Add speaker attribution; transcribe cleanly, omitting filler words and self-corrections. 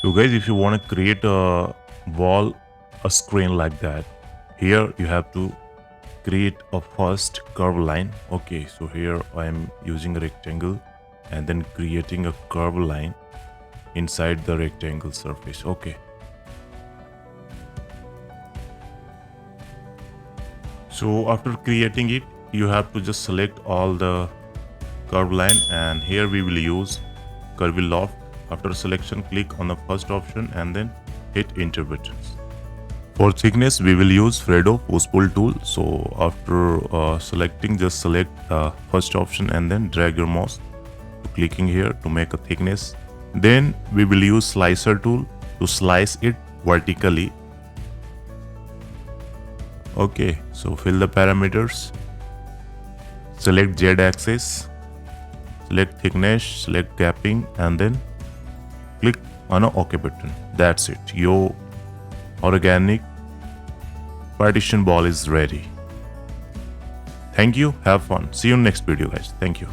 Speaker 1: So guys, if you want to create a wall, a screen like that, here you have to create a first curve line. Okay, so here I am using a rectangle and then creating a curve line inside the rectangle surface. Okay, so after creating it, you have to just select all the curve line, and here we will use curve loft. After selection, click on the first option and then hit enter buttons. For thickness, we will use Fredo push pull tool. So after selecting, just select first option and then drag your mouse to clicking here to make a thickness. Then we will use slicer tool to slice it vertically. Okay, so fill the parameters, select Z axis, select thickness, select gapping, and then click on an OK button. That's it. Your organic partition ball is ready. Thank you. Have fun. See you in next video, guys. Thank you.